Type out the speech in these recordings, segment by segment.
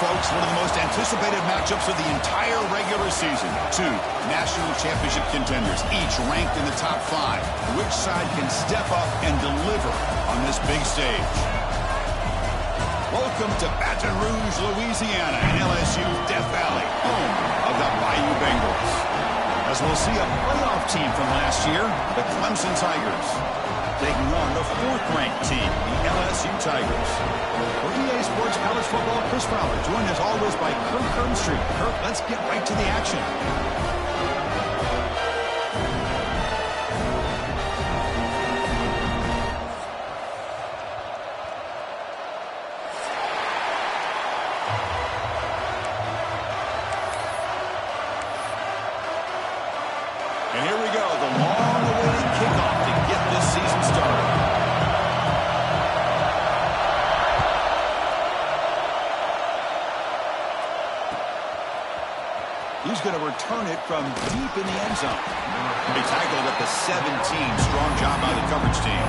folks, one of the most anticipated matchups of the entire regular season. Two national championship contenders, each ranked in the top 5. Which side can step up and deliver on this big stage? Welcome to Baton Rouge, Louisiana, in LSU's Death Valley, home of the Bayou Bengals. As we'll see a playoff team from last year, the Clemson Tigers, taking on the 4th-ranked team, the LSU Tigers. For EA Sports College Football, Chris Fowler, joined as always by Kirk Herbstreit. Kirk, let's get right to the action. And here we go, the long-awaited kickoff to get this season started. He's going to return it from deep in the end zone. They tackled at the 17. Strong job by the coverage team.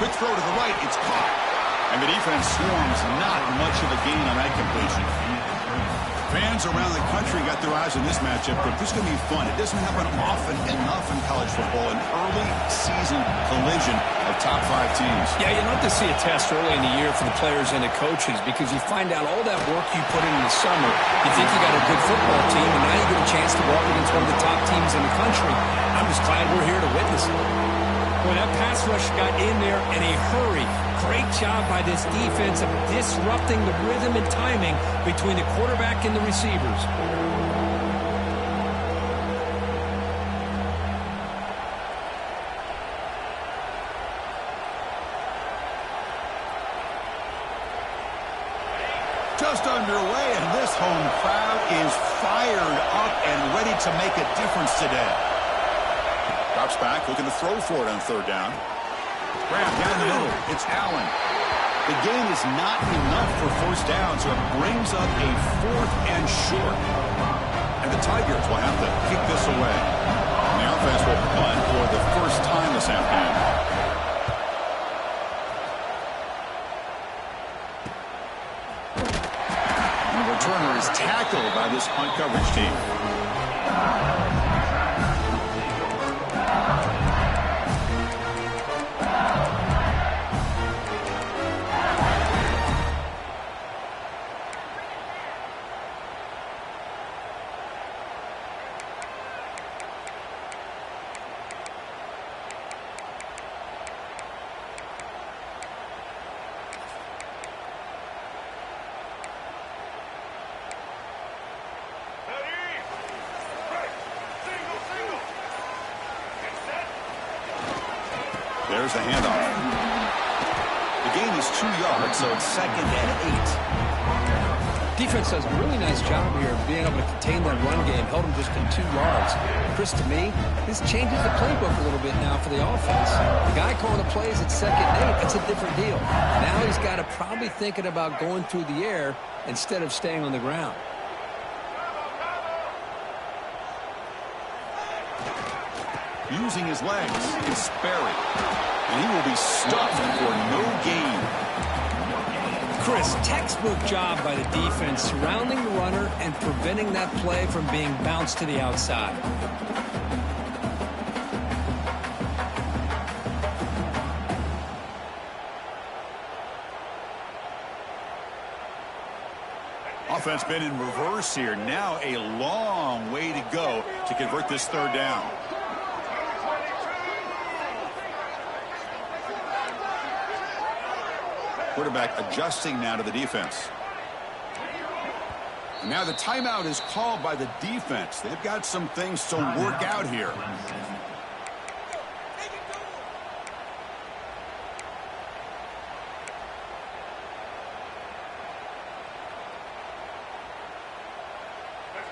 Quick throw to the right, it's caught. And the defense swarms, not much of a gain on that completion. Fans around the country got their eyes on this matchup, but this is going to be fun. It doesn't happen often enough in college football, an early season collision of top 5 teams. Yeah, you love to see a test early in the year for the players and the coaches because you find out all that work you put in the summer. You think you got a good football team, and now you get a chance to walk against one of the top teams in the country. I'm just glad we're here to witness it. Well, that pass rush got in there in a hurry. Great job by this defense of disrupting the rhythm and timing between the quarterback and the receivers. Just underway, and this home crowd is fired up and ready to make a difference today. Drops back, looking to throw for it on 3rd down. Grab down the middle. It's Allen. The gain is not enough for 1st down, so it brings up a 4th and short. And the Tigers will have to kick this away. And the offense will punt for the first time this afternoon. And the returner is tackled by this punt coverage team. There's the handoff. The gain is 2 yards, so it's 2nd and 8. Defense does a really nice job here of being able to contain that run game, held them just in 2 yards. Chris, to me, this changes the playbook a little bit now for the offense. The guy calling the plays at 2nd and 8, that's a different deal. Now he's got to probably thinking about going through the air instead of staying on the ground. Using his legs, it's Sperry. And he will be stuffed for no gain. Chris, textbook job by the defense, surrounding the runner and preventing that play from being bounced to the outside. Offense been in reverse here. Now a long way to go to convert this 3rd down. Quarterback adjusting now to the defense. And now the timeout is called by the defense. They've got some things to work out here.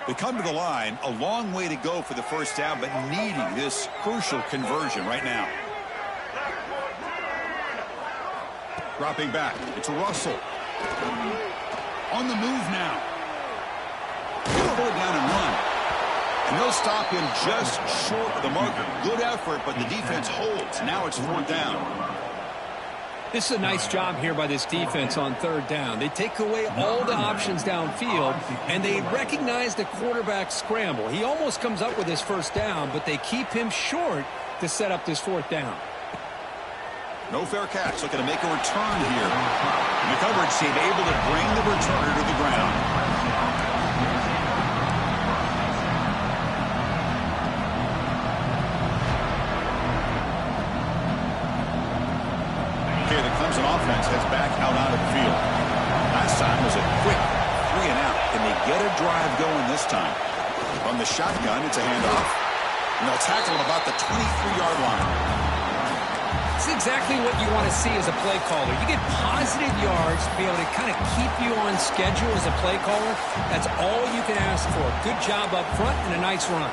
They come to the line, a long way to go for the first down, but needing this crucial conversion right now. Dropping back, it's Russell. On the move now. He'll pull it down and run. And they'll stop him just short of the marker. Good effort, but the defense holds. Now it's 4th down. This is a nice job here by this defense on 3rd down. They take away all the options downfield, and they recognize the quarterback scramble. He almost comes up with his 1st down, but they keep him short to set up this 4th down. No fair catch. Looking to make a return here. And the coverage team able to bring the returner to the ground. Okay, the Clemson offense heads back out onto the field. Last time was a quick 3 and out. Can they get a drive going this time? From the shotgun, it's a handoff. And they'll tackle him about the 23-yard line. It's exactly what you want to see as a play caller. You get positive yards to be able to kind of keep you on schedule as a play caller. That's all you can ask for. Good job up front and a nice run.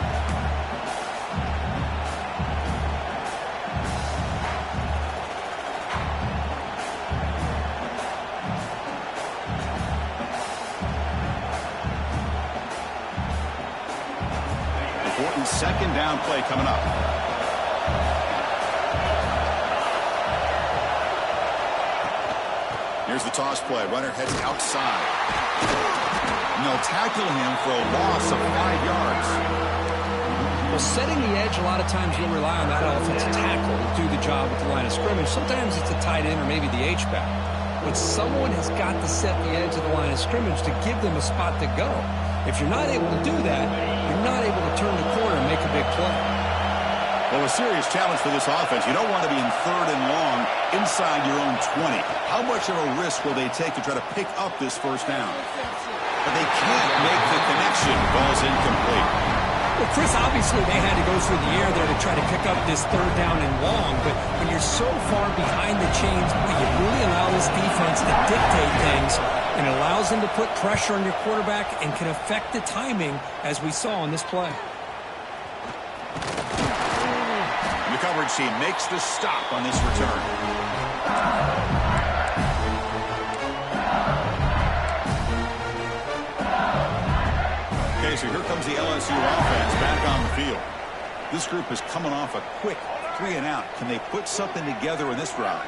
Important 2nd down play coming up. Here's the toss play. Runner heads outside. And they'll tackle him for a loss of 5 yards. Well, setting the edge, a lot of times you'll rely on that offensive tackle to do the job at the line of scrimmage. Sometimes it's a tight end or maybe the H-back. But someone has got to set the edge of the line of scrimmage to give them a spot to go. If you're not able to do that, you're not able to turn the corner and make a big play. Well, a serious challenge for this offense. You don't want to be in 3rd and long inside your own 20. How much of a risk will they take to try to pick up this 1st down? But they can't make the connection. Ball's incomplete. Well, Chris, obviously they had to go through the air there to try to pick up this 3rd down and long, but when you're so far behind the chains, you really allow this defense to dictate things, and it allows them to put pressure on your quarterback and can affect the timing, as we saw on this play. The coverage team makes the stop on this return. Okay, so here comes the LSU offense back on the field. This group is coming off a quick 3 and out. Can they put something together in this drive?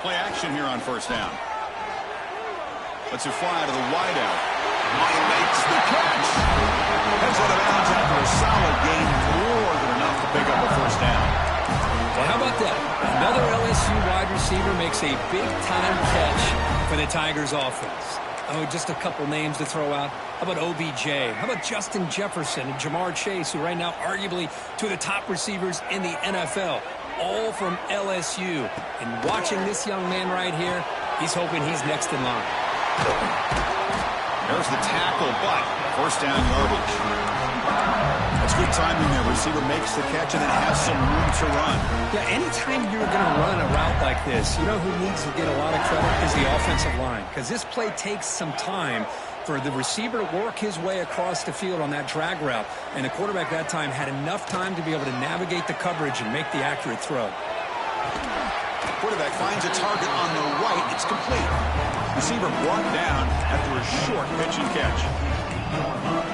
Play action here on 1st down. Lets it fly to the wideout. He makes the catch. Heads out of bounds after a solid gain, more than enough to pick up a 1st down. Well, how about that? Another LSU wide receiver makes a big-time catch for the Tigers offense. Oh, just a couple names to throw out. How about OBJ? How about Justin Jefferson and Jamar Chase, who right now arguably two of the top receivers in the NFL, all from LSU. And watching this young man right here, he's hoping he's next in line. There's the tackle, but 1st down yardage. That's good timing there. Receiver makes the catch and then has some room to run. Yeah, anytime you're going to run a route like this, you know who needs to get a lot of credit is the offensive line, because this play takes some time for the receiver to work his way across the field on that drag route, and the quarterback that time had enough time to be able to navigate the coverage and make the accurate throw. Quarterback finds a target on the right. It's complete. Receiver brought down after a short pitch and catch.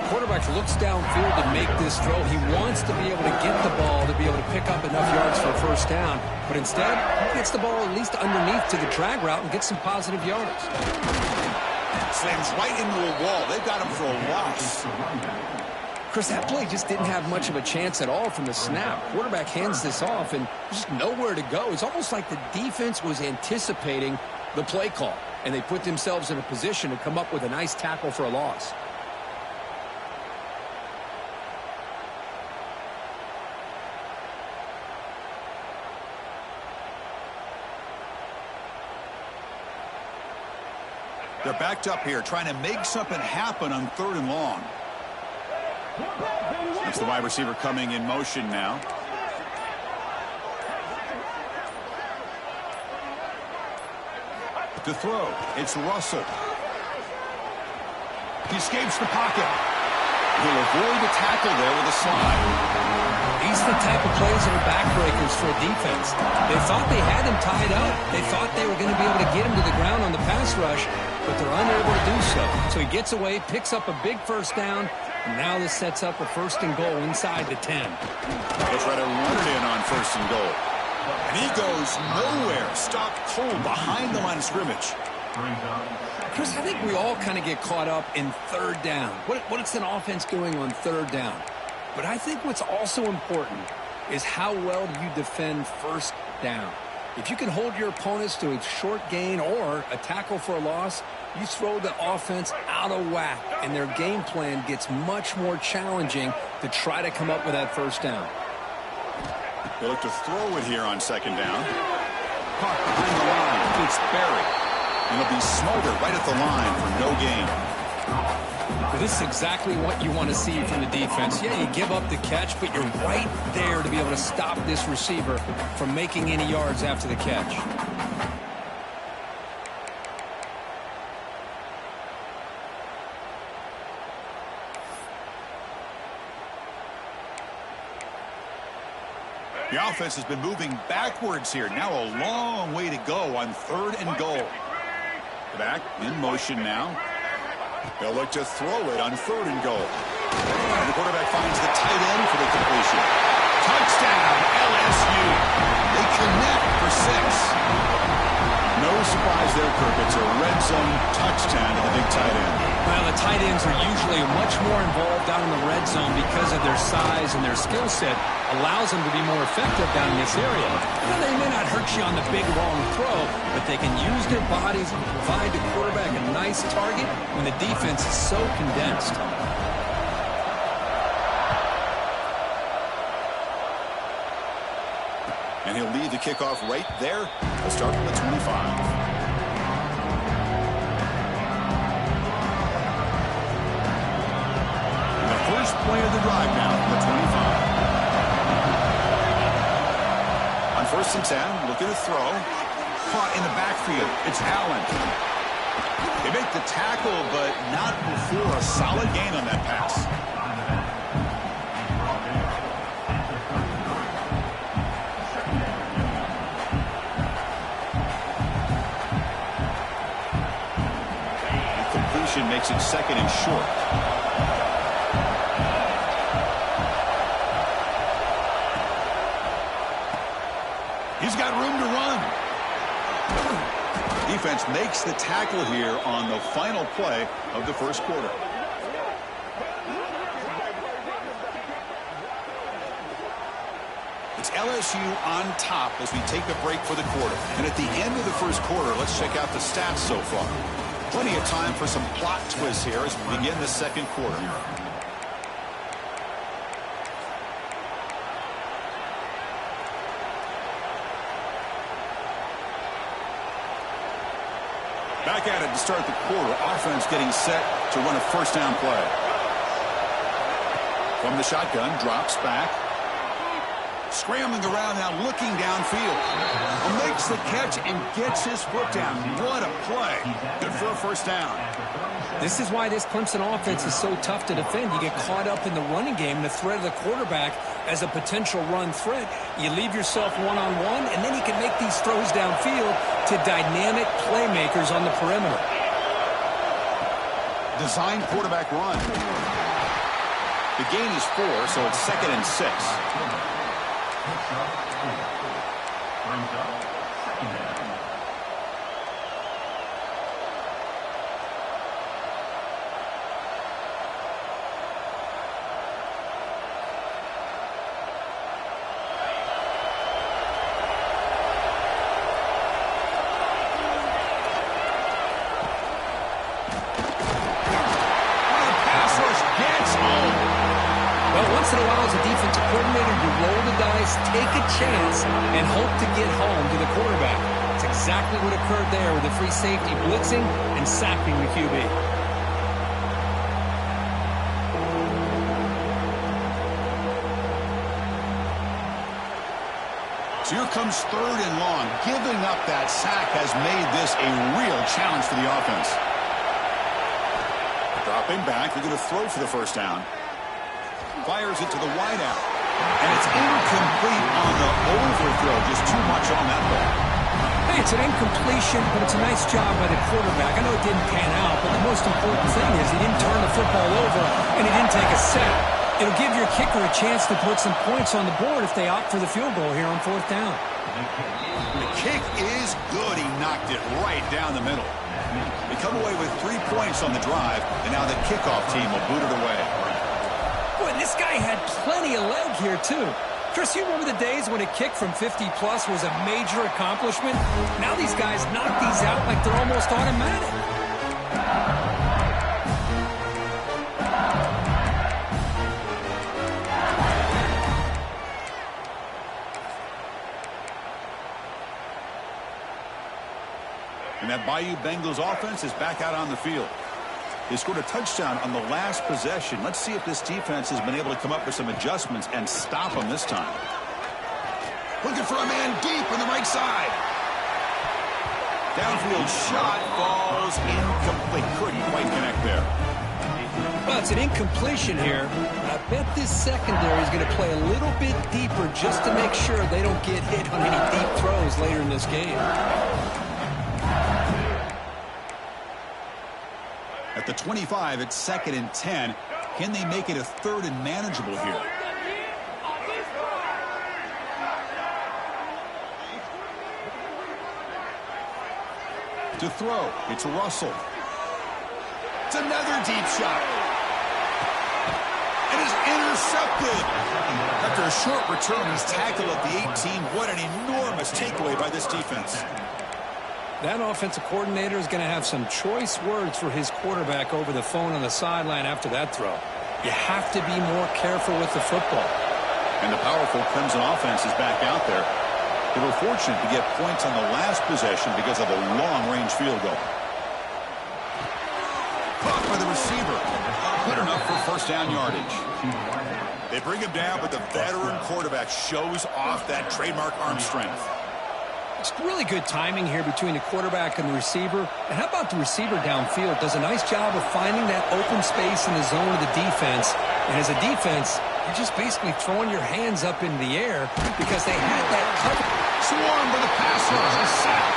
Quarterback looks downfield to make this throw. He wants to be able to get the ball to be able to pick up enough yards for a 1st down. But instead, he gets the ball at least underneath to the drag route and gets some positive yards. Slams right into a wall. They've got him for a loss. Chris, that play just didn't have much of a chance at all from the snap. Quarterback hands this off and just nowhere to go. It's almost like the defense was anticipating the play call, and they put themselves in a position to come up with a nice tackle for a loss. They're backed up here, trying to make something happen on 3rd and long. It's the wide receiver coming in motion now. To throw, it's Russell. He escapes the pocket. He'll avoid the tackle there with a slide. These are the type of plays that are backbreakers for a defense. They thought they had him tied up. They thought they were going to be able to get him to the ground on the pass rush, but they're unable to do so. So he gets away, picks up a big first down, and now this sets up a 1st and goal inside the 10. They'll try to run it in on 1st and goal. And he goes nowhere. Stopped cold behind the line of scrimmage. Chris, I think we all kind of get caught up in 3rd down. What is an offense doing on 3rd down? But I think what's also important is how well do you defend 1st down. If you can hold your opponents to a short gain or a tackle for a loss, you throw the offense out of whack, and their game plan gets much more challenging to try to come up with that 1st down. They look to throw it here on 2nd down. Caught behind the line. It's Barry. And he'll be smothered right at the line for no gain. But this is exactly what you want to see from the defense. Yeah, you give up the catch, but you're right there to be able to stop this receiver from making any yards after the catch. The offense has been moving backwards here. Now a long way to go on 3rd and goal. Back in motion now. They'll look to throw it on 3rd and goal. And the quarterback finds the tight end for the completion. Touchdown, LSU. They connect for 6. No surprise there, Kirk. It's a red zone touchdown to the big tight end. Well, the tight ends are usually much more involved down in the red zone because of their size and their skill set allows them to be more effective down in this area. Well, they may not hurt you on the big, long throw, but they can use their bodies to provide the quarterback a nice target when the defense is so condensed. And he'll lead the kickoff right there. We'll start from the 25. First play of the drive now from the 25. On 1st and 10, looking to throw. Caught in the backfield. It's Allen. They make the tackle, but not before a solid gain on that pass. The completion makes it 2nd and short. He's got room to run. Defense makes the tackle here on the final play of the 1st quarter. It's LSU on top as we take a break for the quarter. And at the end of the 1st quarter, let's check out the stats so far. Plenty of time for some plot twists here as we begin the 2nd quarter. Back at it to start the quarter. Offense getting set to run a 1st down play. From the shotgun, drops back. Scrambling around now, looking downfield. Makes the catch and gets his foot down. What a play. Good for a 1st down. This is why this Clemson offense is so tough to defend. You get caught up in the running game, the threat of the quarterback as a potential run threat. You leave yourself one-on-one, and then you can make these throws downfield to dynamic playmakers on the perimeter. Design quarterback run. The gain is 4, so it's 2nd and 6. Once in a while, as a defensive coordinator, you roll the dice, take a chance, and hope to get home to the quarterback. That's exactly what occurred there with the free safety blitzing and sacking the QB. So here comes 3rd and long. Giving up that sack has made this a real challenge for the offense. Dropping back, they're going to throw for the first down. Fires it to the wideout. And it's incomplete on the overthrow. Just too much on that ball. Hey, it's an incompletion, but it's a nice job by the quarterback. I know it didn't pan out, but the most important thing is he didn't turn the football over and he didn't take a sack. It'll give your kicker a chance to put some points on the board if they opt for the field goal here on 4th down. The kick is good. He knocked it right down the middle. They come away with 3 points on the drive, and now the kickoff team will boot it away. Boy, this guy had plenty of leg here, too. Chris, you remember the days when a kick from 50-plus was a major accomplishment? Now these guys knock these out like they're almost automatic. And that Bayou Bengals offense is back out on the field. They scored a touchdown on the last possession. Let's see if this defense has been able to come up with some adjustments and stop them this time. Looking for a man deep on the right side. Downfield shot falls incomplete. Couldn't quite connect there. Well, it's an incompletion here. I bet this secondary is going to play a little bit deeper just to make sure they don't get hit on any deep throws later in this game. At the 25, it's 2nd and 10. Can they make it a 3rd and manageable here? To throw, it's Russell. It's another deep shot. It is intercepted. After a short return, he's tackled at the 18. What an enormous takeaway by this defense. That offensive coordinator is going to have some choice words for his quarterback over the phone on the sideline after that throw. You have to be more careful with the football. And the powerful Clemson offense is back out there. They were fortunate to get points on the last possession because of a long-range field goal. Caught by the receiver. Good enough for 1st down yardage. They bring him down, but the veteran quarterback shows off that trademark arm strength. It's really good timing here between the quarterback and the receiver. And how about the receiver downfield? Does a nice job of finding that open space in the zone of the defense. And as a defense, you're just basically throwing your hands up in the air because they had that cover. Swarmed by the pass rush. A sack.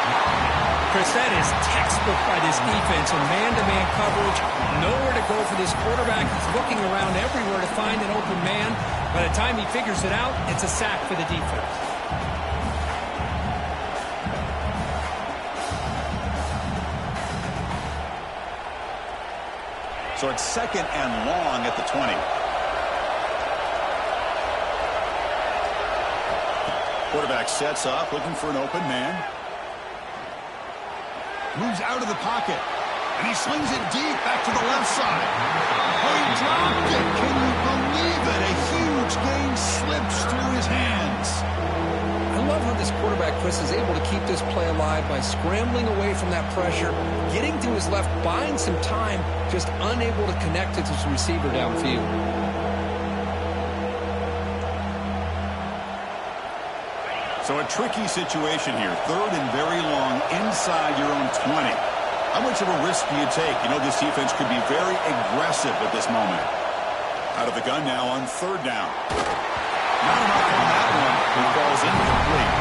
Chris, that is textbook by this defense in man-to-man coverage. Nowhere to go for this quarterback. He's looking around everywhere to find an open man. By the time he figures it out, it's a sack for the defense. So it's 2nd and long at the 20. Quarterback sets up, looking for an open man. Moves out of the pocket. And he slings it deep back to the left side. Oh, he dropped it. Can you believe it? A huge gain slips through his hands. I love how this quarterback, Chris, is able to keep this play alive by scrambling away from that pressure, getting to his left, buying some time, just unable to connect it to his receiver downfield. So a tricky situation here. 3rd and very long inside your own 20. How much of a risk do you take? You know this defense could be very aggressive at this moment. Out of the gun now on 3rd down. Not enough on that one. It falls incomplete.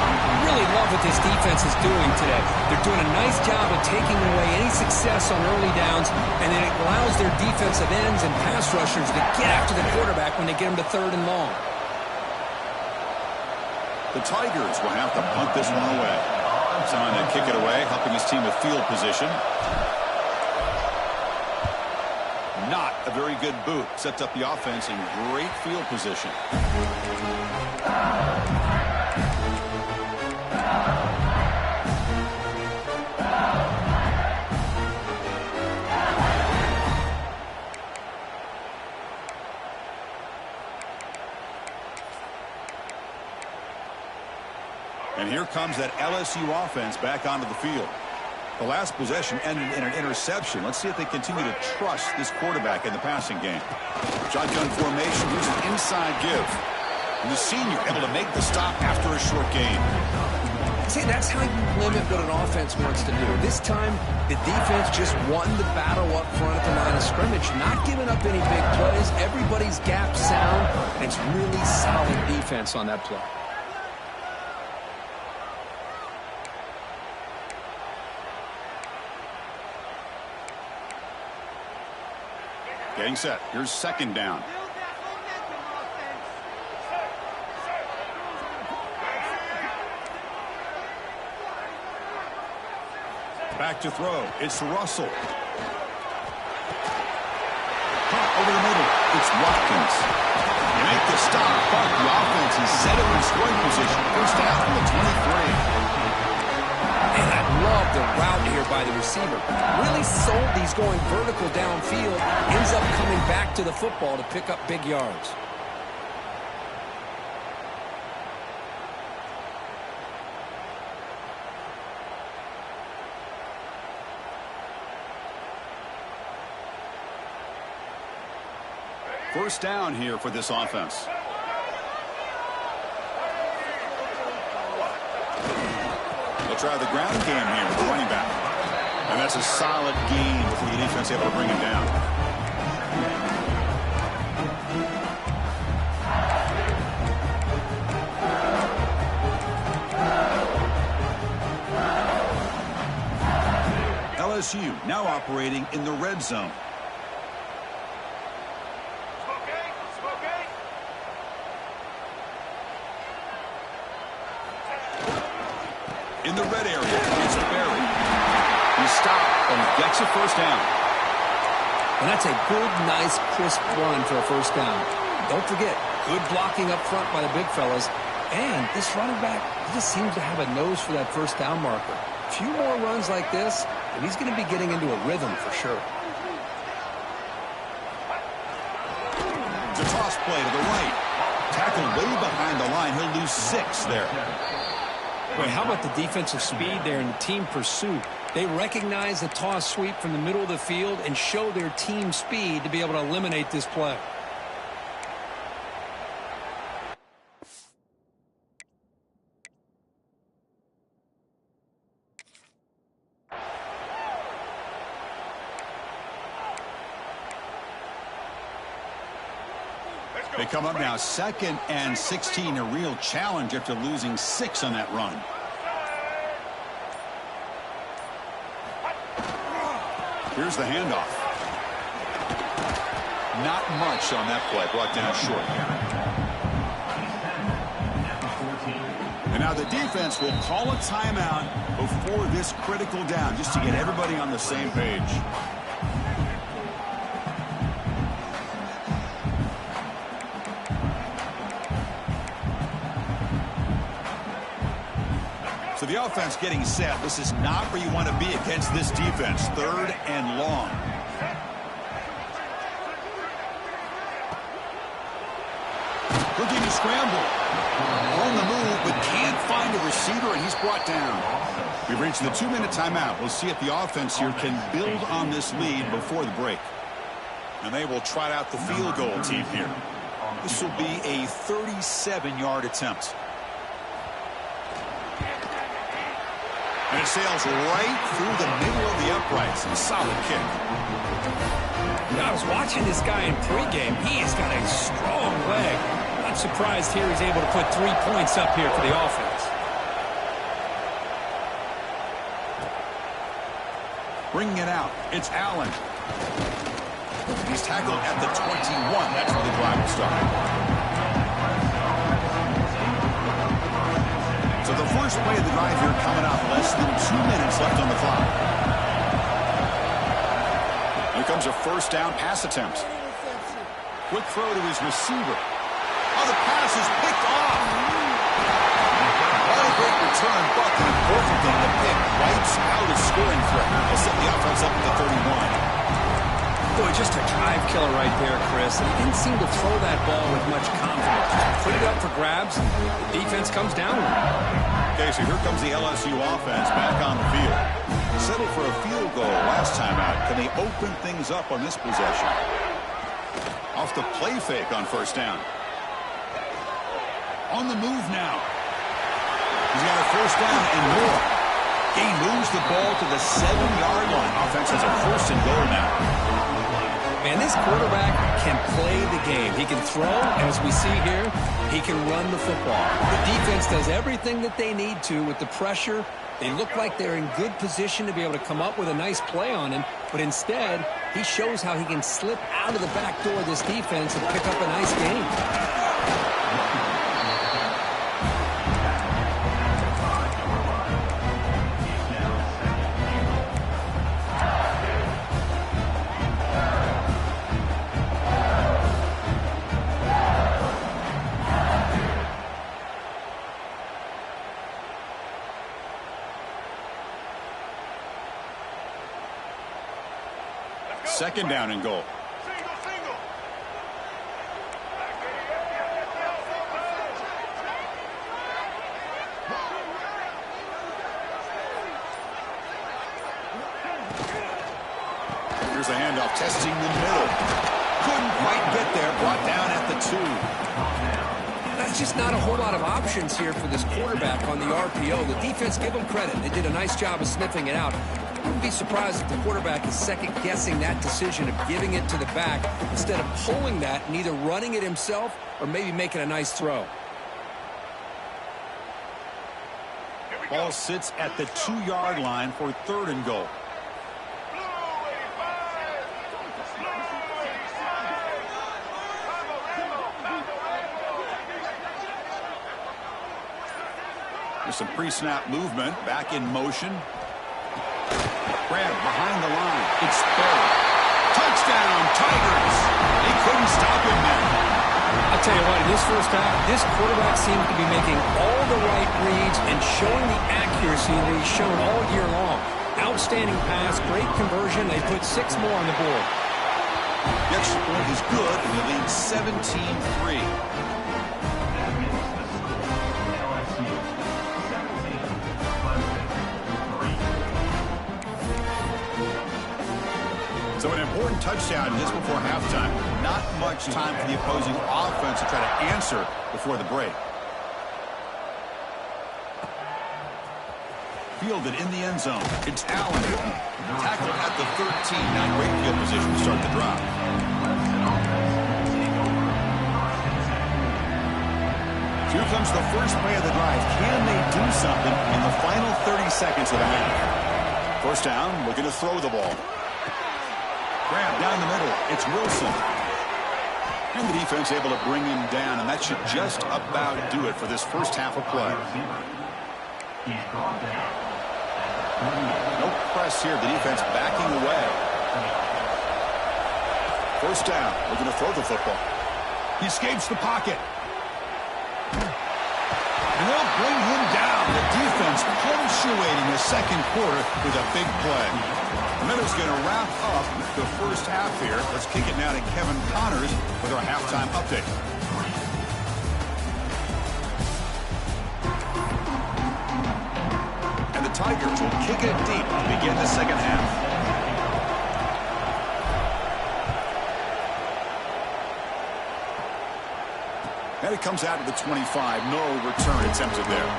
I really love what this defense is doing today. They're doing a nice job of taking away any success on early downs, and then it allows their defensive ends and pass rushers to get after the quarterback when they get him to 3rd and long. The Tigers will have to punt this one away. Time to kick it away, helping his team with field position. Not a very good boot. Sets up the offense in great field position. And here comes that LSU offense back onto the field. The last possession ended in an interception. Let's see if they continue to trust this quarterback in the passing game. Shotgun formation, here's an inside give. And the senior able to make the stop after a short gain. See, that's how you limit what an offense wants to do. This time, the defense just won the battle up front at the line of scrimmage, not giving up any big plays. Everybody's gap sound, and it's really solid defense on that play. Getting set. Here's second down. Back to throw. It's Russell. Caught over the middle. It's Watkins. Make the stop, but the offense is set up in scoring position. First down from the 23. And I love the route here by the receiver. Really sold these going vertical downfield. Ends up coming back to the football to pick up big yards. First down here for this offense. They'll try the ground game here with the running back. And that's a solid gain before the defense able to bring him down. LSU now operating in the red zone. In the red area, it's Barry. He stopped and he gets a first down. And that's a good, nice, crisp run for a first down. Don't forget, good blocking up front by the big fellas. And this running back, he just seems to have a nose for that first down marker. A few more runs like this, and he's going to be getting into a rhythm for sure. It's a toss play to the right. Tackled way behind the line. He'll lose 6 there. Boy, how about the defensive speed there in the team pursuit? They recognize the toss sweep from the middle of the field and show their team speed to be able to eliminate this play. They come up now 2nd and 16, a real challenge after losing 6 on that run. Here's the handoff. Not much on that play, brought down short. And now the defense will call a timeout before this critical down, just to get everybody on the same page. So the offense getting set. This is not where you want to be against this defense. 3rd and long. Looking to scramble. On the move, but can't find a receiver, and he's brought down. We've reached the 2-minute timeout. We'll see if the offense here can build on this lead before the break. And they will trot out the field goal team here. This will be a 37-yard attempt. And it sails right through the middle of the uprights. A solid kick. You know, I was watching this guy in pregame. He has got a strong leg. Not surprised here he's able to put 3 points up here for the offense. Bringing it out. It's Allen. He's tackled at the 21. That's where the drive will start. So the first play of the drive here coming up. Less than 2 minutes left on the clock. Here comes a first down pass attempt. Quick throw to his receiver. Oh, the pass is picked off. What a great return, but the important thing, the pick wipes out a scoring threat. They'll set the offense up at the 31. Boy, just a drive killer right there, Chris. And he didn't seem to throw that ball with much confidence. Just put it up for grabs, and the defense comes down with it. Okay, so here comes the LSU offense back on the field. Settled for a field goal last time out. Can they open things up on this possession? Off the play fake on first down. On the move now. He's got a first down and more. He moves the ball to the 7-yard line. Offense has a first and goal now. Man, this quarterback can play the game. He can throw, and as we see here, he can run the football. The defense does everything that they need to with the pressure. They look like they're in good position to be able to come up with a nice play on him, but instead, he shows how he can slip out of the back door of this defense and pick up a nice gain. Second down and goal. Here's a handoff, testing the middle. Couldn't quite get there, brought down at the 2. That's just not a whole lot of options here for this quarterback on the RPO. The defense, give them credit. They did a nice job of sniffing it out. I wouldn't be surprised if the quarterback is second-guessing that decision of giving it to the back instead of pulling that and either running it himself or maybe making a nice throw. Ball sits at the 2-yard line for third and goal. There's some pre-snap movement, back in motion. Grab behind the line. It's third. Touchdown, Tigers. They couldn't stop him there. I'll tell you what, in this first half, this quarterback seems to be making all the right reads and showing the accuracy that he's shown all year long. Outstanding pass, great conversion. They put 6 more on the board. The extra point is good, and they lead 17-3. So an important touchdown just before halftime. Not much time for the opposing offense to try to answer before the break. Fielded in the end zone. It's Allen. Tackled at the 13. Now great field position to start the drive. Here comes the first play of the drive. Can they do something in the final 30 seconds of the half? First down, looking to throw the ball. Grab down the middle. It's Wilson. And the defense able to bring him down, and that should just about do it for this first half of play. No press here. The defense backing away. First down. Looking to throw the football. He escapes the pocket. And they'll bring him down. The defense punctuating the second quarter with a big play. Miller's going to wrap up the first half here. Let's kick it now to Kevin Connors with our halftime update. And the Tigers will kick it deep to begin the second half. And it comes out to the 25. No return attempted there.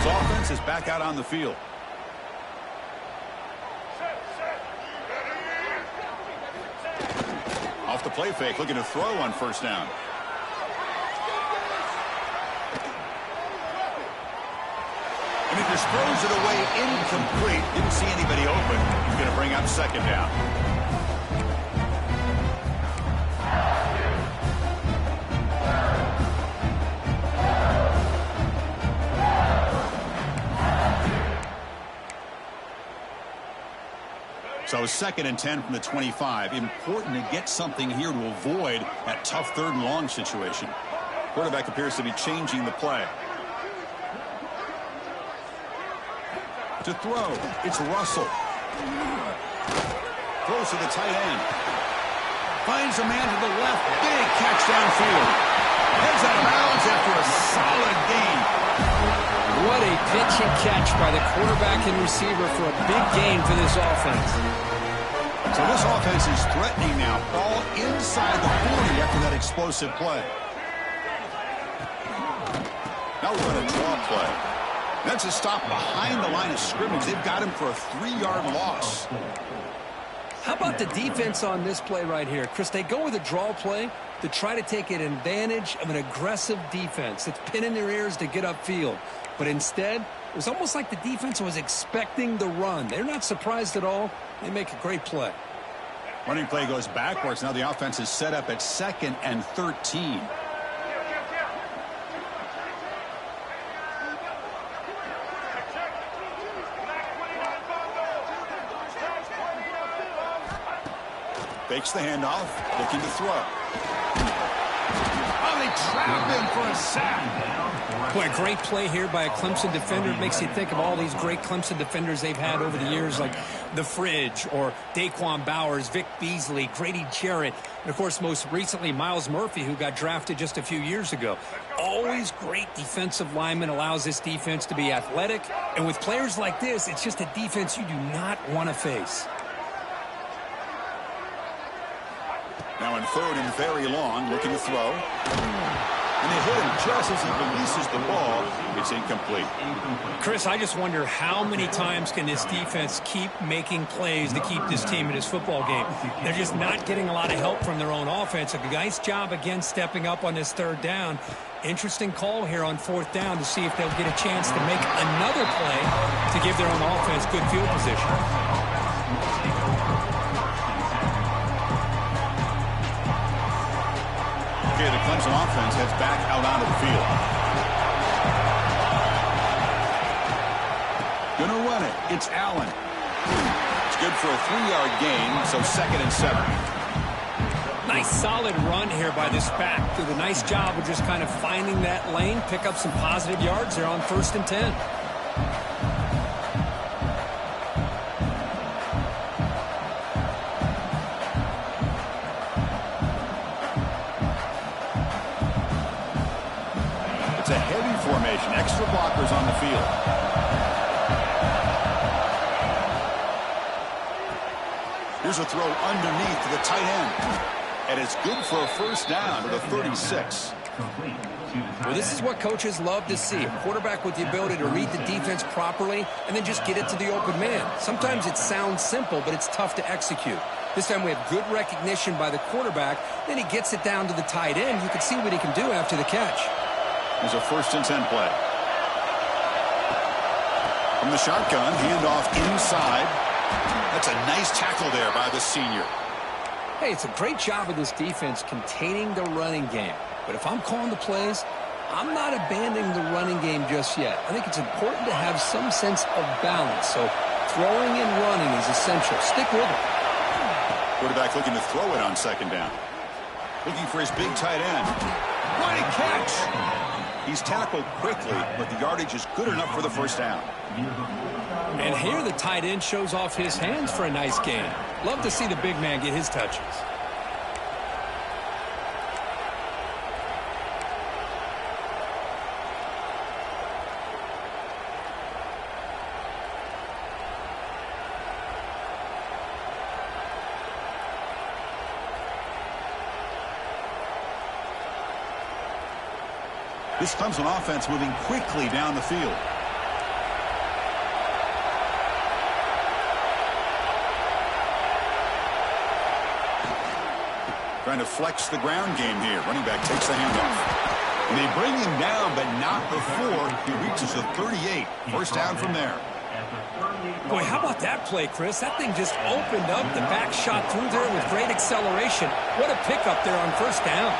Offense is back out on the field. Off the play fake, looking to throw on first down. And he just throws it away incomplete. Didn't see anybody open. He's going to bring up second down. So 2nd and 10 from the 25. Important to get something here to avoid that tough 3rd and long situation. Quarterback appears to be changing the play. To throw, it's Russell. Throws to the tight end. Finds a man to the left. Big catch downfield. Heads out of bounds after a solid gain. What a pitch and catch by the quarterback and receiver for a big gain for this offense. So this offense is threatening now. Ball inside the 40 after that explosive play. Now we're going to draw play. That's a stop behind the line of scrimmage. They've got him for a 3-yard loss. How about the defense on this play right here? Chris, they go with a draw play to try to take an advantage of an aggressive defense that's pinning their ears to get upfield. But instead, it was almost like the defense was expecting the run. They're not surprised at all. They make a great play. Running play goes backwards. Now the offense is set up at 2nd and 13. Fakes the handoff, looking to throw. Oh, they trap him for a sack. Boy, a great play here by a Clemson defender. It makes you think of all these great Clemson defenders they've had over the years, like The Fridge or Daquan Bowers, Vic Beasley, Grady Jarrett, and, of course, most recently, Miles Murphy, who got drafted just a few years ago. Always great defensive lineman, allows this defense to be athletic. And with players like this, it's just a defense you do not want to face. Now in 3rd and very long, looking to throw. And they hit him just as he releases the ball. It's incomplete. Chris, I just wonder how many times can this defense keep making plays to keep this team in this football game. They're just not getting a lot of help from their own offense. A nice job again stepping up on this 3rd down. Interesting call here on 4th down to see if they'll get a chance to make another play to give their own offense good field position. The Clemson offense heads back out onto the field. Gonna run it. It's Allen. It's good for a 3-yard gain, so 2nd and 7. Nice solid run here by this back. Did a nice job of just kind of finding that lane, pick up some positive yards there on 1st and 10. A heavy formation, extra blockers on the field. Here's a throw underneath to the tight end. And it's good for a 1st down to the 36. Well, this is what coaches love to see. A quarterback with the ability to read the defense properly and then just get it to the open man. Sometimes it sounds simple, but it's tough to execute. This time we have good recognition by the quarterback. Then he gets it down to the tight end. You can see what he can do after the catch. There's a 1st and 10 play. From the shotgun, handoff inside. That's a nice tackle there by the senior. Hey, it's a great job of this defense containing the running game. But if I'm calling the plays, I'm not abandoning the running game just yet. I think it's important to have some sense of balance. So throwing and running is essential. Stick with it. Quarterback looking to throw it on 2nd down. Looking for his big tight end. What a catch! He's tackled quickly, but the yardage is good enough for the 1st down. And here the tight end shows off his hands for a nice gain. Love to see the big man get his touches. This Clemson offense moving quickly down the field. Trying to flex the ground game here. Running back takes the handoff. And they bring him down, but not before he reaches the 38. 1st down from there. Boy, how about that play, Chris? That thing just opened up. The back shot through there with great acceleration. What a pickup there on 1st down.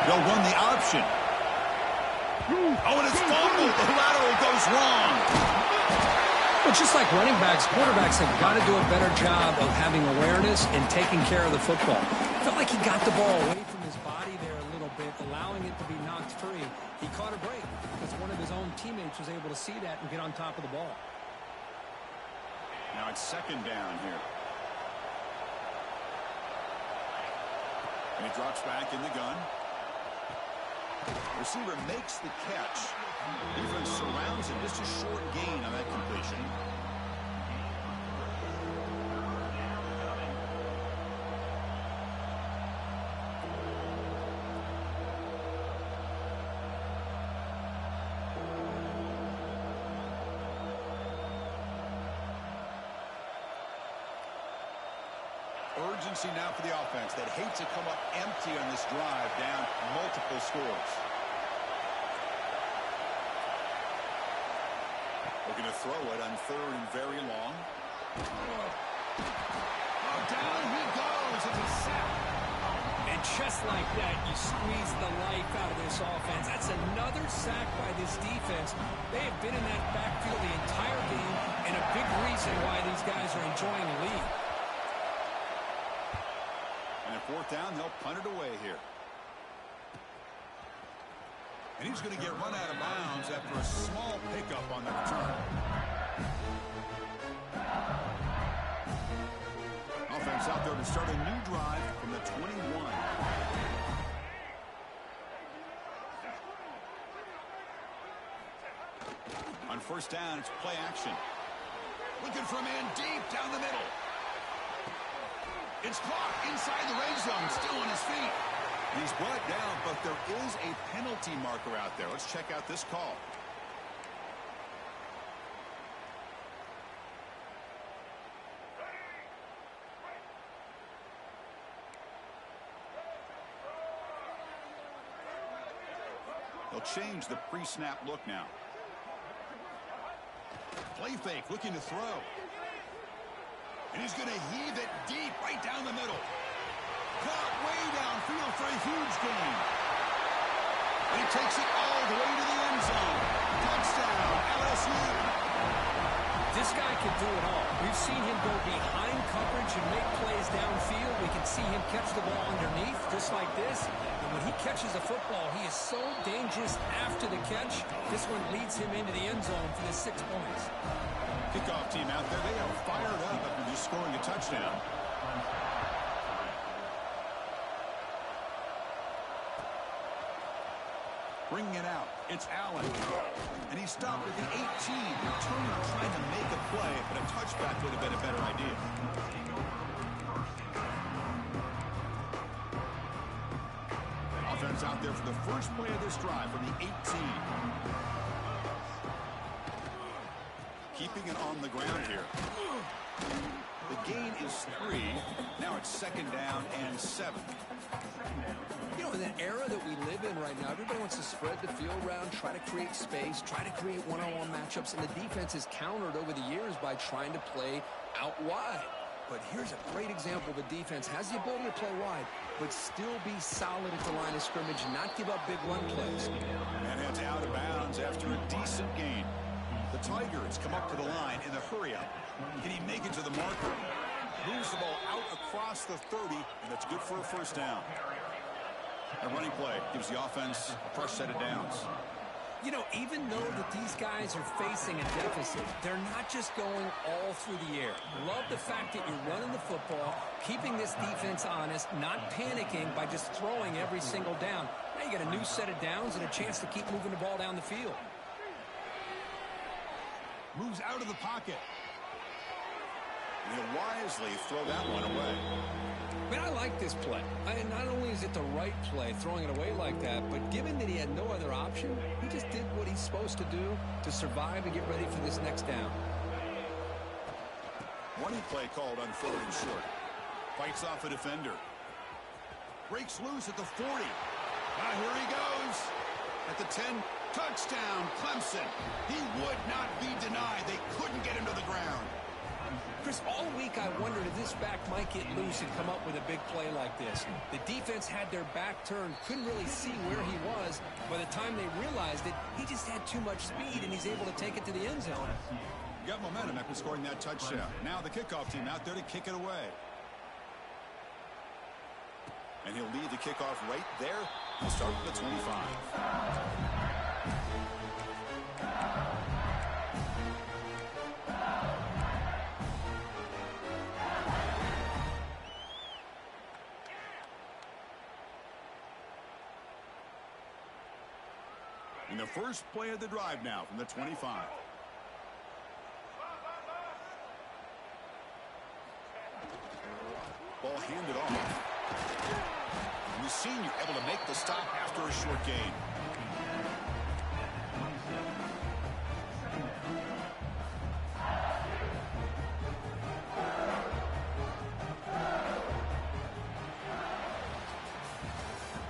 They'll run the option. Oh, and it's fumbled. The lateral goes wrong. Well, just like running backs, quarterbacks have got to do a better job of having awareness and taking care of the football. Felt like he got the ball away from his body there a little bit, allowing it to be knocked free. He caught a break because one of his own teammates was able to see that and get on top of the ball. Now it's 2nd down here. And he drops back in the gun. Receiver makes the catch. Defense surrounds him. Just a short gain on that completion. Urgency now for the offense that hate to come up empty on this drive, down multiple scores. Looking to throw it on 3rd and very long. Oh, down he goes. It's a sack. And just like that, you squeeze the life out of this offense. That's another sack by this defense. They have been in that backfield the entire game, and a big reason why these guys are enjoying the lead. And at 4th down, they'll punt it away here. And he's going to get run out of bounds after a small pickup on the return. Offense out there to start a new drive from the 21. On 1st down, it's play action. Looking for a man deep down the middle. It's caught inside the red zone, still on his feet. And he's brought down, but there is a penalty marker out there. Let's check out this call. They'll change the pre-snap look now. Play fake, looking to throw. And he's going to heave it deep right down the middle. Caught way downfield for a huge gain. And he takes it all the way to the end zone. Touchdown, LSU. This guy can do it all. We've seen him go behind coverage and make plays downfield. We can see him catch the ball underneath, just like this. And when he catches the football, he is so dangerous after the catch. This one leads him into the end zone for the 6 points. Kickoff team out there, they are fired up after just scoring a touchdown. Bringing it out, it's Allen. And he stopped at the 18. Returner trying to make a play, but a touchback would have been a better idea. Offense out there for the first play of this drive from the 18. Keeping it on the ground here. The gain is 3. Now it's 2nd down and 7. You know, in that era that we live in right now, everybody wants to spread the field around, try to create space, try to create one-on-one matchups, and the defense has countered over the years by trying to play out wide. But here's a great example of a defense has the ability to play wide, but still be solid at the line of scrimmage, not give up big run plays. And it's out of bounds after a decent gain. The Tigers come up to the line in the hurry-up. Can he make it to the marker? Moves the ball out across the 30, and that's good for a 1st down. A running play gives the offense a fresh set of downs. You know, even though that these guys are facing a deficit, they're not just going all through the air. Love the fact that you're running the football, keeping this defense honest, not panicking by just throwing every single down. Now you got a new set of downs and a chance to keep moving the ball down the field. Moves out of the pocket. And he'll wisely throw that one away. I mean, I like this play. Not only is it the right play, throwing it away like that, but given that he had no other option, he just did what he's supposed to do to survive and get ready for this next down. Running play called on 3rd and short. Fights off a defender. Breaks loose at the 40. Here he goes. At the 10, touchdown, Clempson. He would not be denied. They couldn't get him to the ground. Chris, all week I wondered if this back might get loose and come up with a big play like this. The defense had their back turned, couldn't really see where he was. By the time they realized it, he just had too much speed, and he's able to take it to the end zone. Got momentum after scoring that touchdown. Now the kickoff team out there to kick it away. And he'll lead the kickoff right there. He'll start at the 25. And the first play of the drive now from the 25. Ball handed off. And the senior able to make the stop after a short gain.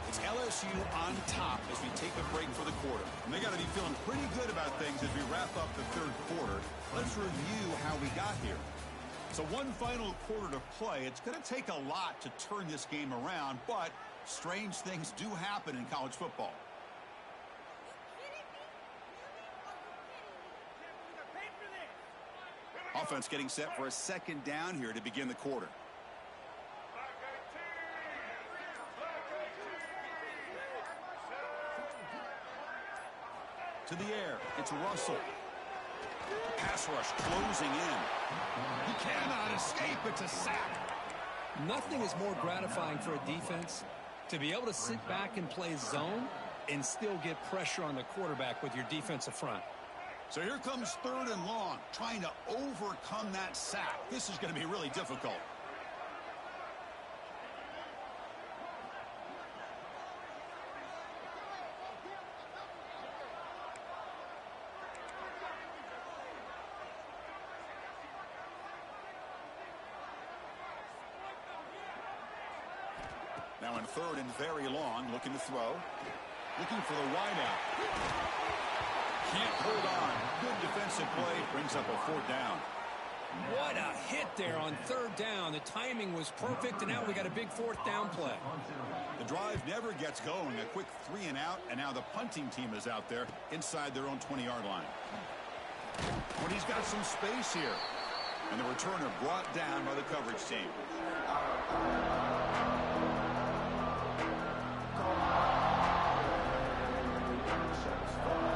It's LSU on top as we take a break for the quarter. And they got to be feeling pretty good about things as we wrap up the third quarter. Let's review how we got here. So one final quarter to play. It's going to take a lot to turn this game around, but strange things do happen in college football. Offense getting set for a second down here to begin the quarter. To the air, it's Russell. Pass rush closing in. He cannot escape. It's a sack. Nothing is more gratifying for a defense to be able to sit back and play zone and still get pressure on the quarterback with your defensive front. So here comes 3rd and long, trying to overcome that sack. This is going to be really difficult. Now in 3rd and very long, looking to throw. Looking for the wideout. Can't hold on. Good defensive play. Brings up a 4th down. What a hit there on 3rd down. The timing was perfect, and now we got a big 4th down play. The drive never gets going. A quick 3 and out, and now the punting team is out there inside their own 20-yard line. But he's got some space here. And the returner brought down by the coverage team.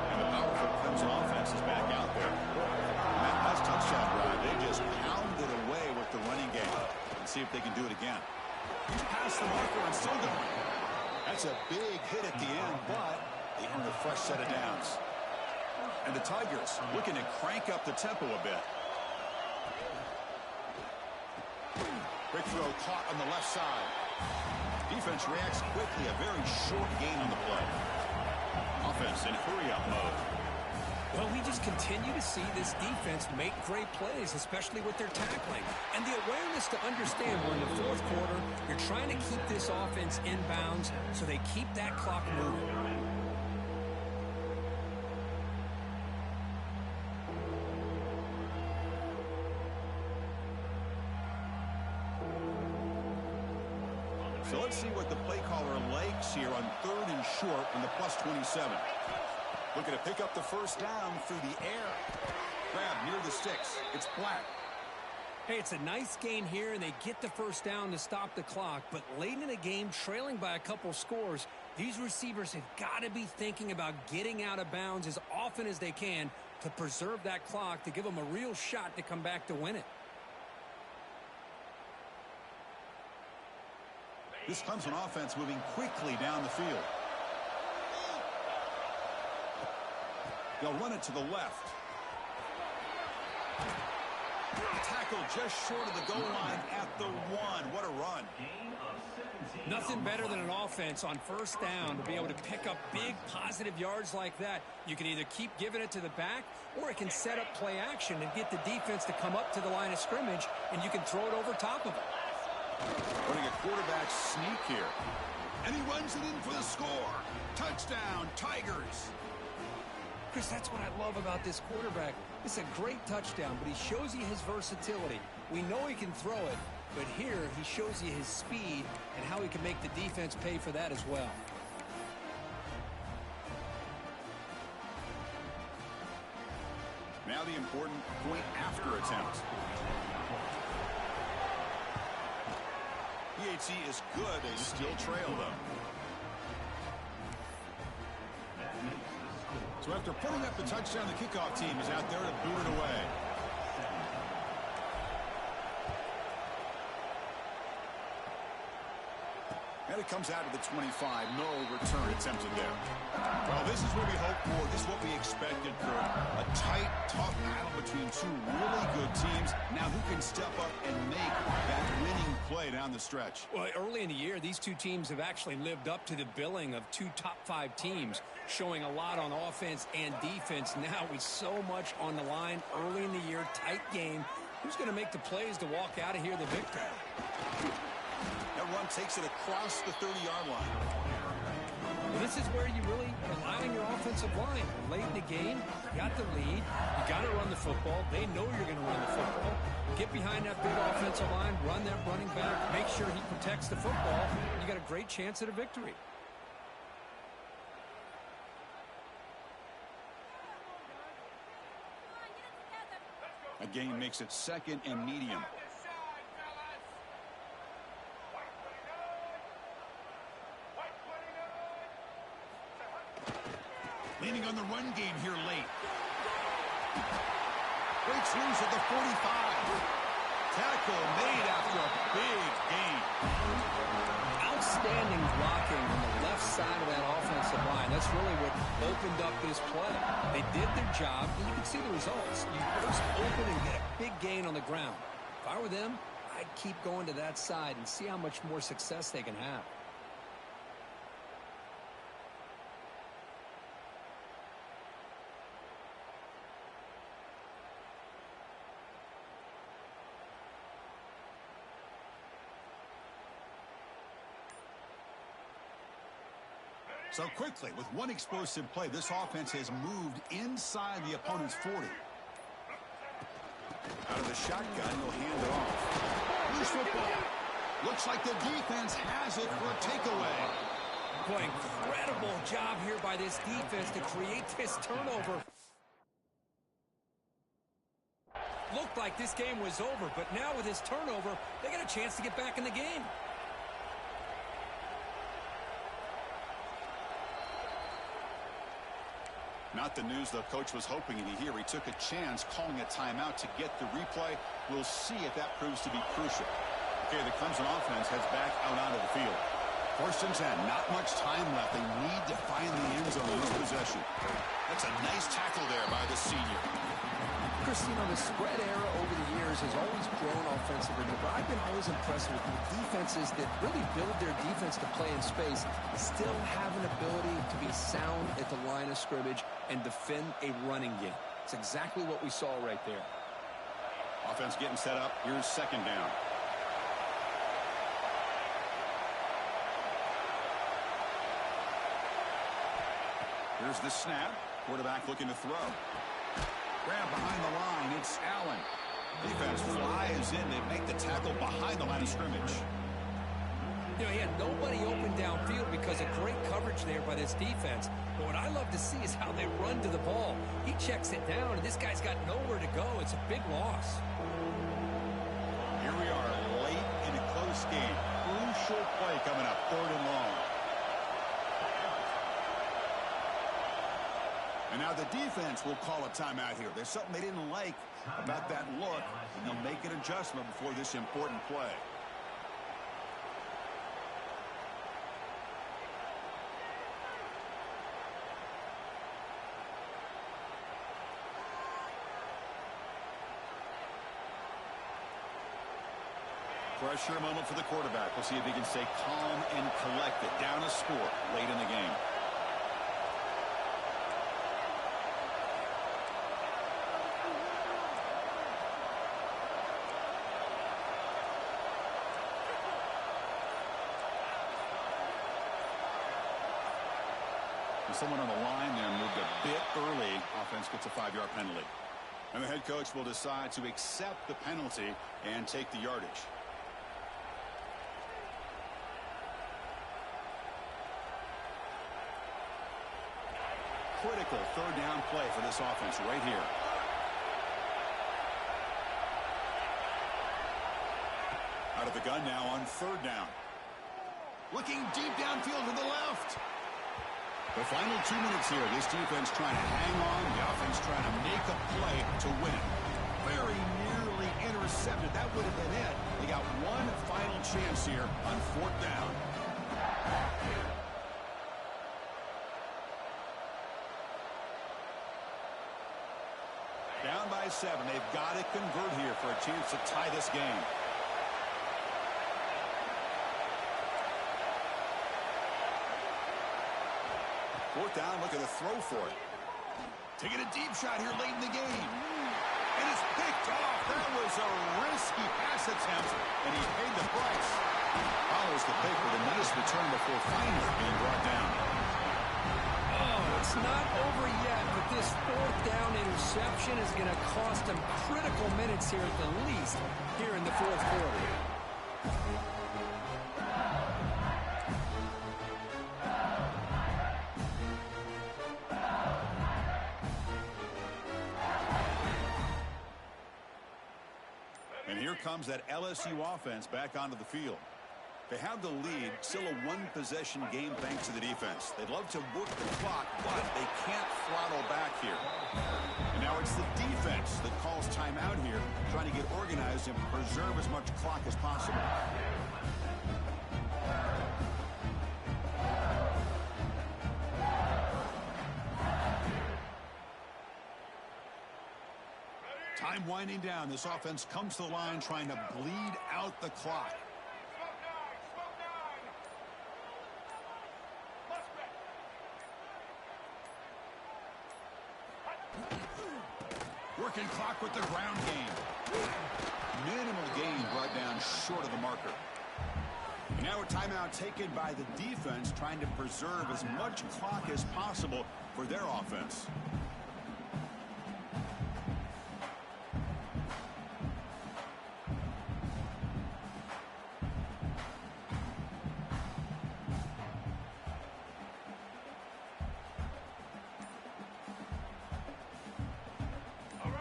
And the powerful Clemson offense is back out there. And that last touchdown drive, they just pounded away with the running game. Let's see if they can do it again. He's past the marker and still going. That's a big hit at the end, but they earned a fresh set of downs. And the Tigers looking to crank up the tempo a bit. Quick throw caught on the left side. Defense reacts quickly. A very short gain on the play. Offense in hurry-up mode. Well, we just continue to see this defense make great plays, especially with their tackling. And the awareness to understand we're in the 4th quarter, you're trying to keep this offense in bounds so they keep that clock moving. So let's see what the play caller likes here on 3rd and short in the +27. Looking to pick up the first down through the air. Grab near the sticks. It's Black. Hey, it's a nice gain here, and they get the first down to stop the clock. But late in the game, trailing by a couple scores, these receivers have got to be thinking about getting out of bounds as often as they can to preserve that clock, to give them a real shot to come back to win it. This Clemson offense moving quickly down the field. They'll run it to the left. Tackle just short of the goal line at the 1. What a run. Nothing better than an offense on first down to be able to pick up big positive yards like that. You can either keep giving it to the back, or it can set up play action and get the defense to come up to the line of scrimmage, and you can throw it over top of it. Running a quarterback sneak here. And he runs it in for the score. Touchdown, Tigers. Chris, that's what I love about this quarterback. It's a great touchdown, but he shows you his versatility. We know he can throw it, but here he shows you his speed and how he can make the defense pay for that as well. Now the important point after attempt. PHC is good. They still trail, though. So after putting up the touchdown, the kickoff team is out there to boot it away. And it comes out of the 25. No return attempted there. Well, this is what we hoped for. This is what we expected, Kurt. A tight, tough battle between two really good teams. Now who can step up and make that winning play down the stretch? Well, early in the year, these two teams have actually lived up to the billing of two top-5 teams, showing a lot on offense and defense. Now with so much on the line early in the year, tight game. Who's going to make the plays to walk out of here the victor? That run takes it across the 30-yard line. Well, this is where you really rely on your offensive line. Late in the game, you got the lead. You got to run the football. They know you're going to run the football. Get behind that big offensive line, run that running back, make sure he protects the football. You got a great chance at a victory. A gain makes it 2nd and medium. Leaning on the run game here late. Breaks loose at the 45. Tackle made after a big gain. Outstanding blocking on the left side of that offensive line. That's really what opened up this play. They did their job, and you can see the results. You burst open and get a big gain on the ground. If I were them, I'd keep going to that side and see how much more success they can have. So quickly, with one explosive play, this offense has moved inside the opponent's 40. Out of the shotgun, he'll hand it off. Loose football. Looks like the defense has it for a takeaway. Boy, incredible job here by this defense to create this turnover. Looked like this game was over, but now with this turnover, they got a chance to get back in the game. Not the news the coach was hoping to hear. He took a chance calling a timeout to get the replay. We'll see if that proves to be crucial. Okay, the Clemson offense heads back out onto the field. 1st and 10, not much time left. They need to find the end zone in this possession. That's a nice tackle there by the senior. Christine, the spread era over the years has always grown offensively, but I've been always impressed with the defenses that really build their defense to play in space, still have an ability to be sound at the line of scrimmage and defend a running game. It's exactly what we saw right there. Offense getting set up. Here's 2nd down. Here's the snap. Quarterback looking to throw. Grab behind the line. It's Allen. Defense flies in. They make the tackle behind the line of scrimmage. You know, he had nobody open downfield because of great coverage there by this defense. But what I love to see is how they run to the ball. He checks it down, and this guy's got nowhere to go. It's a big loss. Here we are late in a close game. Crucial play coming up, 3rd and long. And now the defense will call a timeout here. There's something they didn't like about that look, and they'll make an adjustment before this important play. Pressure moment for the quarterback. We'll see if he can stay calm and collected. Down a score late in the game. Someone on the line there moved a bit early. Offense gets a 5-yard penalty. And the head coach will decide to accept the penalty and take the yardage. Critical 3rd down play for this offense right here. Out of the gun now on 3rd down. Looking deep downfield to the left. The final 2 minutes here. This defense trying to hang on. The offense trying to make a play to win it. Very nearly intercepted. That would have been it. They got one final chance here on 4th down. Down by 7. They've got to convert here for a chance to tie this game. Fourth down, look at the throw for it. Taking a deep shot here late in the game. And it's picked off. That was a risky pass attempt, and he paid the price. Follows the pick with a nice return before finally being brought down. Oh, it's not over yet, but this fourth down interception is going to cost him critical minutes here at the least here in the fourth quarter. And here comes that LSU offense back onto the field. They have the lead, still a one-possession game thanks to the defense. They'd love to work the clock, but they can't throttle back here. And now it's the defense that calls timeout here, trying to get organized and preserve as much clock as possible. Time winding down. This offense comes to the line trying to bleed out the clock. Working clock with the ground game. Minimal gain brought down short of the marker. And now a timeout taken by the defense trying to preserve as much clock as possible for their offense.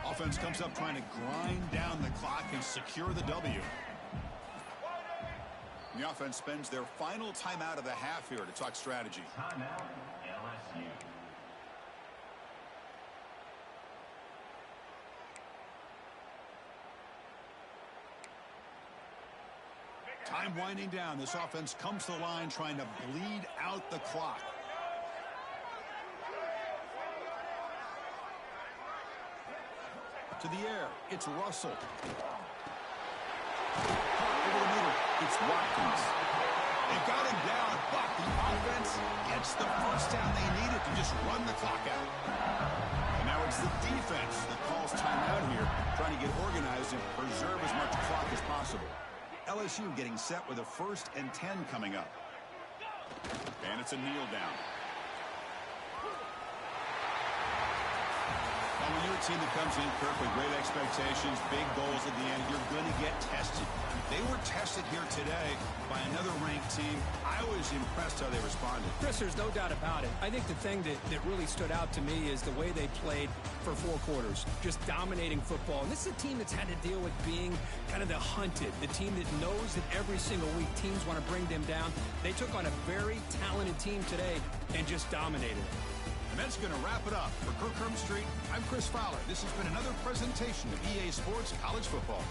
Offense comes up trying to grind down the clock and secure the W. The offense spends their final timeout of the half here to talk strategy. Timeout, LSU. Time winding down. This offense comes to the line trying to bleed out the clock. To the air, it's Russell. Over the middle, it's Watkins. They got him down, but the offense gets the first down they needed to just run the clock out. And now it's the defense that calls timeout here, trying to get organized and preserve as much clock as possible. LSU getting set with a 1st and 10 coming up. And it's a kneel down. When you're a team that comes in, Kirk, with great expectations, big goals at the end, you're going to get tested. They were tested here today by another ranked team. I was impressed how they responded. Chris, there's no doubt about it. I think the thing that really stood out to me is the way they played for 4 quarters, just dominating football. And this is a team that's had to deal with being kind of the hunted, the team that knows that every single week teams want to bring them down. They took on a very talented team today and just dominated it. And that's going to wrap it up. For Kirk Street, I'm Chris Fowler. This has been another presentation of EA Sports College Football.